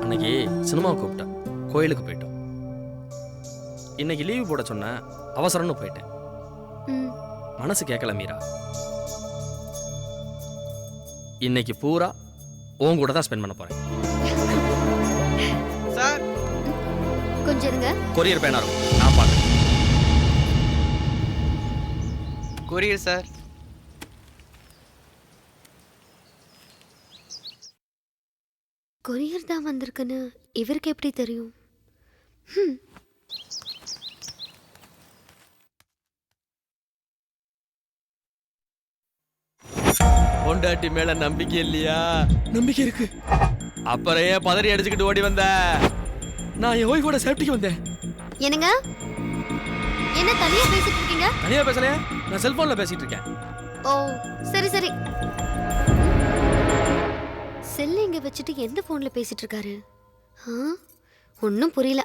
அன்னைக்கு சினிமா கூப்பிட்டேன், கோயிலுக்கு போயிட்டோம். இன்னைக்கு லீவு போட சொன்னேன், அவசரம்னு போயிட்டேன். மனசு கேட்கல மீரா. இன்னைக்கு பூரா உன் கூட தான் ஸ்பெண்ட் பண்ண போறேன். சார் கொஞ்சம் இருங்க. கொரியர் பேனா இருக்கும், நான் பார்க்குறேன். Courier sir. கொரியர் தான் வந்திருக்குன்னு இவருக்கு எப்படி தெரியும்? பொண்டாட்டி மேல நம்பிக்கை இல்லையா? நம்பிக்கை இருக்கு. அப்புறம் ஏன் பதறி அடிச்சுக்கிட்டு ஓடி வந்த? நான் என் ஒய்ஃபோட சேஃப்டிக்கு வந்தேன். என்னங்க, என்ன தனியா பேசிட்டு இருக்கீங்க? தனியா பேசலையா, நான் செல்போன்ல பேசிட்டு இருக்கேன். ஓ சரி சரி. செல்ல இங்க வச்சுட்டு எந்த போன்ல பேசிட்டு இருக்காரு? ஒன்னும் புரியல.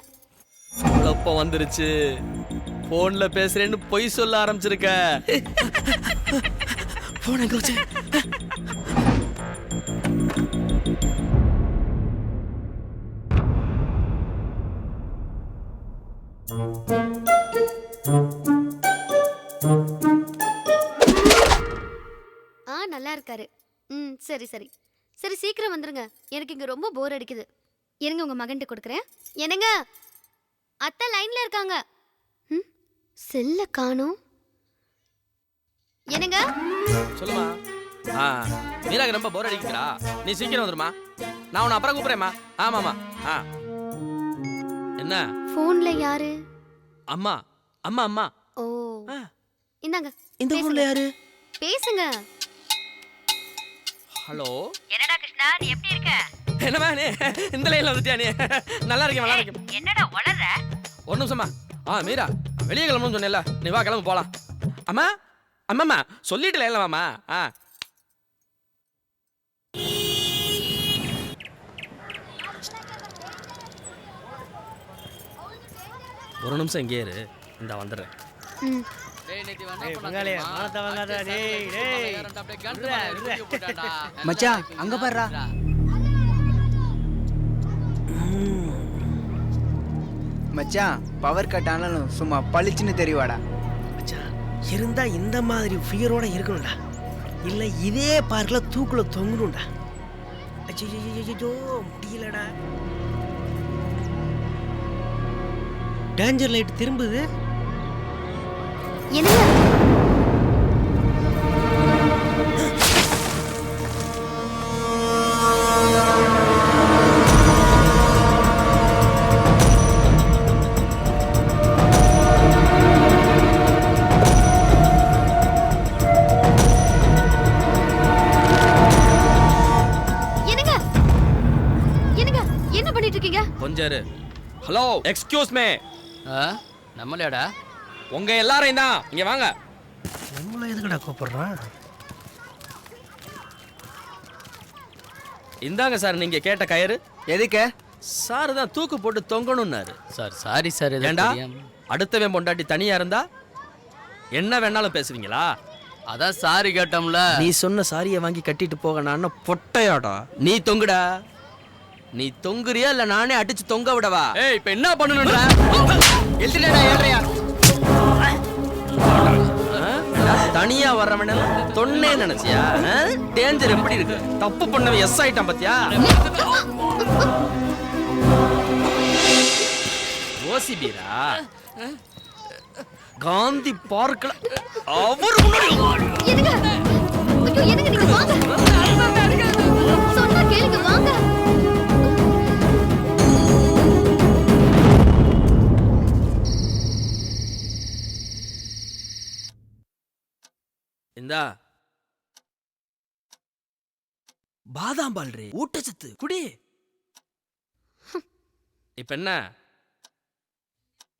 குழப்பம் வந்துருச்சு. போன்ல பேசுறேன்னு பொய் சொல்ல ஆரம்பிச்சிருக்க. போன் எங்க வச்சு? நல்லா இருக்காரு. சரி சரி சரி, சீக்கிரம் வந்துருங்க. எனக்கு இங்க ரொம்ப போர் அடிக்குது. இருங்க, உங்க மகன்கிட்ட கொடுக்குறேன். என்னங்க, அத்தை லைன்ல இருக்காங்க. செல்ல காணோம். என்னங்க? சொல்லுமா. மீராக்கு ரொம்ப போர் அடிக்கிறா, நீ சீக்கிரம் வந்துருமா. நான் உன்னை அப்புறம் கூப்பிடுறேம்மா. ஆமாமா. என்ன போன்ல யாரு? அம்மா அம்மா அம்மா. ஓ இந்தாங்க. இந்த போன்ல யாரு? பேசுங்க. ஹலோ. என்னடா கிருஷ்ணா, நீ எப்படி இருக்க? என்னமா நீ இந்த லைன்ல வந்துட்டியா? நீ நல்லா இருக்கேன், நல்லா இருக்கேன். என்னடா வளர்ற? ஒரு நிமிஷமா. மீரா வெளியே கிளம்பணும்னு சொன்னேன்ல, நீ வா கிளம்பு போலாம். அம்மா அம்மாம்மா சொல்லிட்டு லைன்லவாம்மா. ஒரு நிமிஷம் இங்கே இரு, இந்த வந்துடுறேன். மச்சான் அங்க பாருடா. மச்சான் பவர் கட் ஆனாலும் சும்மா பளிச்சுன்னு தெரிவாடா. மச்சான் இருந்தா இந்த மாதிரி ஃபியரோட இருக்கணும்டா, இல்ல இதே பார்க்ல தூக்குல தொங்கணும்டா. ஐயோ முடியலடா. டேஞ்சர் லைட் திரும்புது. என்னங்க? என்ன பண்ணிட்டு இருக்கீங்க? கொஞ்சம் இரு. Hello, excuse me. நம்மளேடா? உங்க எல்லாரையும் தான். இங்க வாங்க. நம்மள எதுக்குடா கூப்பிடுறான்? இந்தாங்க சார், நீங்க கேட்ட கயிறு. எதுக்கு? சார் தான் தூக்கு போட்டு தொங்கணும்னாரு. Sir sorry sir. ஏண்டா அடுத்தவன் பொண்டாட்டி தனியா இருந்தா என்ன வேணாலும் பேசுவீங்களா? அதான் சாரி கேட்டோம்ல. நீ சொன்ன சாரியை வாங்கி கட்டிட்டு போக நான் பொட்டையாடா. நீ தொங்குடா. நீ தொங்குறியா இல்ல நானே அடிச்சு தொங்க விடவா? ஏய், இப்ப என்ன பண்ணணும்டா? எழுதிடா ஏழ்றையா. தனியா வர்றவன தொன்னே நினைச்சியா? டேஞ்சர் எப்படி இருக்கு? தப்பு பண்ணவன் எஸ் ஆயிட்டான் பாத்தியா? ஓசி பீரா காந்தி பார்க்ல அவர் முன்னாடி. என்னங்க? ஐயோ என்னங்க, நீங்க வாங்க. சொன்னா கேளுங்க, வாங்க. இந்தா பாதாம் பால் ரே, ஊட்டச்சத்து குடி. இப்ப என்ன?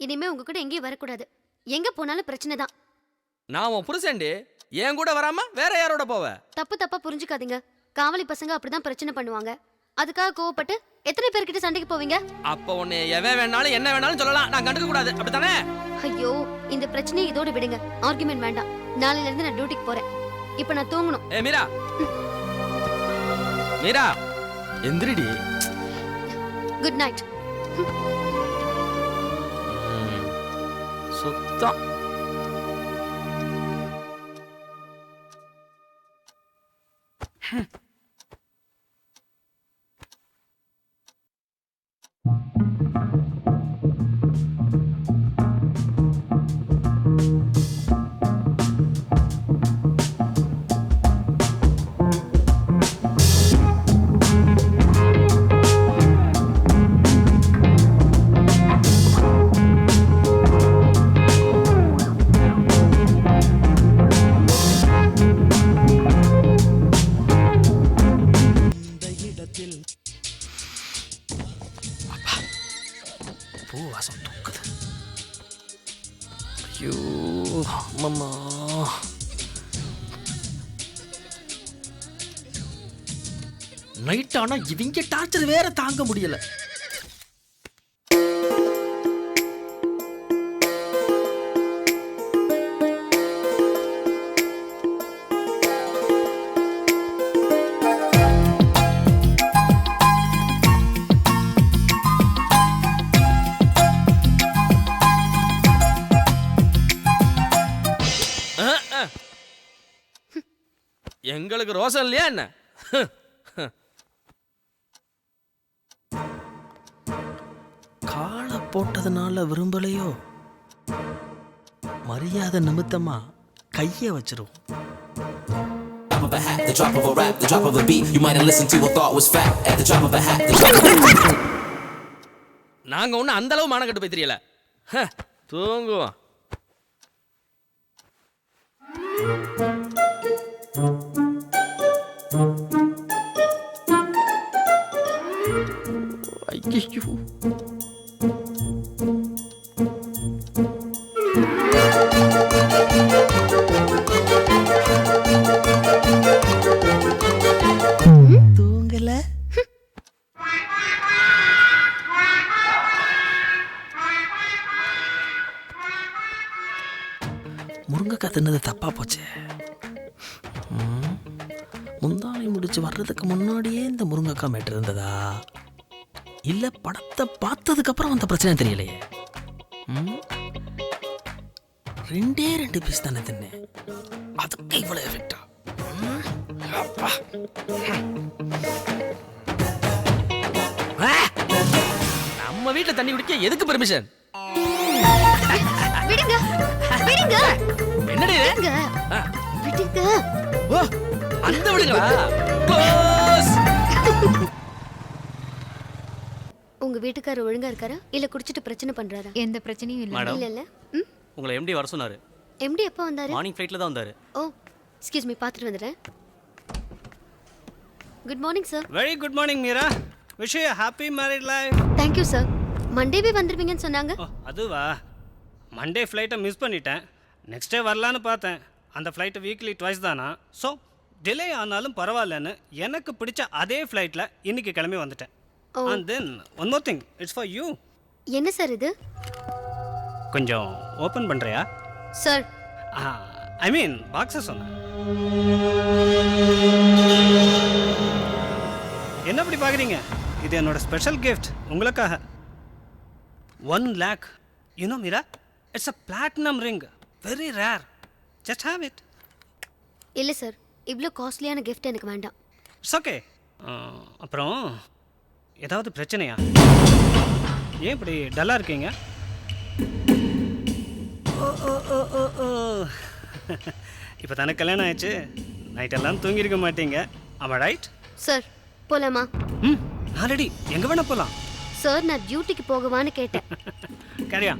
இனிமே உங்க கூட எங்கேயும் வரக்கூடாது. எங்க போனாலும் பிரச்சனை தான். நான் உன் புருஷன்டி, என் கூட வராம வேற யாரோட போவ? தப்பு தப்பா புரிஞ்சுக்காதீங்க. காவலி பசங்க அப்படிதான் பிரச்சனை பண்ணுவாங்க. அதுக்காக கோவப்பட்டு எத்தனை பேர்கிட்ட சண்டைக்கு போவீங்க? அப்ப உன்னை எவன் வேணாலும் என்ன வேணாலும் சொல்லலாம், நான் கண்டுக்க கூடாது, அப்படித்தானே? ஐயோ, இந்த பிரச்சனையை இதோட விடுங்க. ஆர்குமெண்ட் வேண்டாம். நாளையில இருந்து நான் டியூட்டிக்கு போறேன். இப்ப நான் தூங்கணும். ஏ மீரா, மீரா எந்திரிடி. Good night. சுத்தம். பூ வாசம் தூக்குது. ஐயோ அம்மம்மா. நைட் ஆனா இவங்க டார்ச்சர் வேற தாங்க முடியல. எங்களுக்கு ரோசம் இல்லையா என்ன? காலை போட்டதுனால விரும்பலையோ, மரியாதை நிமித்தமா கைய வச்சிருவோம். Of a hat, the drop of a rap, the drop of a beat. You might have listened to or thought was fat. At the drop of a hat, the drop of a beat. நாங்க ஒண்ணு அந்த அளவு மானம் கட்டு போய் தெரியல. தூங்குவோம். ஐயோ, தூங்கல. முருங்கைக்காய் தின்னது தப்பா போச்சு. முந்தானை முடிச்சு வர்றதுக்கு முன்னாடியே இந்த முருங்கைக்காய் மேட்டு இருந்ததா, இல்ல படத்தை பார்த்ததுக்கு அப்புறம் அந்த பிரச்சனை தெரியலையே. ரெண்டே 2 பீஸ் தானே தின்னேன், அதுக்கு இவ்வளவு எஃபெக்டா? நம்ம வீட்டுல தண்ணி குடிக்க எதுக்கு பெர்மிஷன்? விடுங்க, விடுங்க, என்னடி இது? விடுங்க, விடுங்க. ஓ, அந்த விடுங்களா? க்ளோஸ். உங்க வீட்டுக்காரர் ஒழுங்கா இருக்காரா இல்ல குடிச்சிட்டு பிரச்சனை பண்றாரா? எந்த பிரச்சனையும் இல்ல. மேடம், இல்ல இல்ல. ம், உங்களை எம்டி வர சொன்னாரு. எம்டி எப்போ வந்தாரு? மார்னிங் ஃப்ளைட்ல தான் வந்தாரு. ஓ, எக்ஸ்கியூஸ் மீ, பாத்துட்டு வந்துடுறேன். Good morning sir. Very good morning Meera. Wish you happy married life. Thank you sir. மண்டேவே வந்துருவீங்கன்னு சொன்னாங்க. ஓ அதுவா, மண்டே ஃப்ளைட்டை மிஸ் பண்ணிட்டேன். நெக்ஸ்ட் டே வரலான்னு பார்த்தேன். அந்த ஃப்ளைட்டு வீக்லி ட்வைஸ் தானா, ஸோ டிலே ஆனாலும் பரவாயில்லன்னு எனக்கு பிடிச்ச அதே ஃப்ளைட்டில் இன்னைக்கு கிளம்பி வந்துட்டேன். And then one more thing, it's for you. என்ன சார் இது? கொஞ்சம் ஓப்பன் பண்ணுறியா? சார், ஐ மீன் பாக்ஸை சொன்னேன். என்ன அப்படி பார்க்குறீங்க? இது என்னோட ஸ்பெஷல் கிஃப்ட் உங்களுக்காக. 1 lakh. You know Meera, it's a platinum ring, very rare. Just have it. இல்லை சார், இவ்வளோ காஸ்ட்லியான கிஃப்ட் எனக்கு வேண்டாம். It's okay. அப்புறம் ஏதாவது பிரச்சனையா? ஏன் இப்படி டல்லாக இருக்கீங்க? இப்போ தானே கல்யாணம் ஆயிடுச்சு, நைட்டெல்லாம் தூங்கியிருக்க மாட்டீங்க. ஆமா ரைட்? சார், போலாமா? ம், நான் ரெடி. எங்கே வேணா போகலாம். சார், நான் டியூட்டிக்கு போகவான்னு கேட்டேன். கரியா.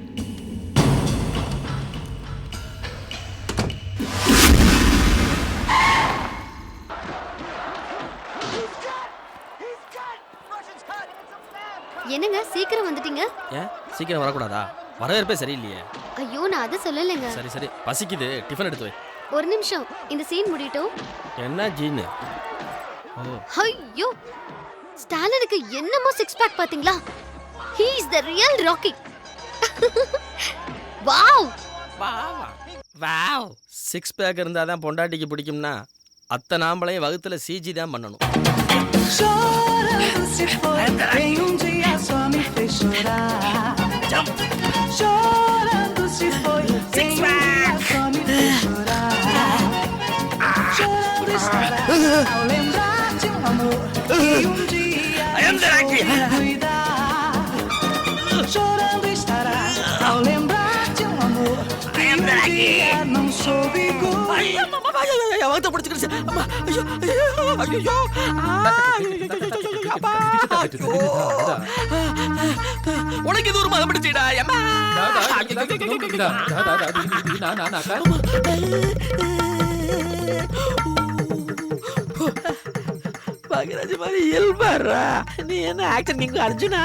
என்னங்க சீக்கிரம் வந்துட்டீங்க? ஏன் சீக்கிரம் வரக்கூடாதா? வரவேற்பே சரியில்லையே. ஐயோ, நான் அதை சொல்லலைங்க. சரி சரி, பசிக்குது, டிஃபன் எடுத்து வை. ஒரு நிமிஷம், இந்த சீன் முடியட்டும். என்ன ஜீனு? ஓ, ஐயோ, ஸ்டாலினுக்கு என்னமோ சிக்ஸ் பேக் பாத்தீங்களா? He is the real Rocky. Wow wow. Six pack இருந்தா தான் பொண்டாட்டிக்கு பிடிக்கும்னா அத்தனை ஆம்பளையும் வகுத்துல சிஜி தான் பண்ணணும். Chorando se foi, em dia só me fez chorar. Chorando se foi, em dia só me fez chorar. Chorando estará ao lembrar de amor que dia deixou de cuidar. Chorando estará ao lembrar de amor que dia não soube cuidar. வகுத்த பிடிச்சிக்கிடுச்சு. அம்மா, ஐயோ, ஐயோ, உனக்கு இது ஒரு மதம் பிடிச்சிடா. பகராஜ் மாதிரி இயல்பாரா. நீ என்ன ஆக்ஷன் கிங் அர்ஜுனா?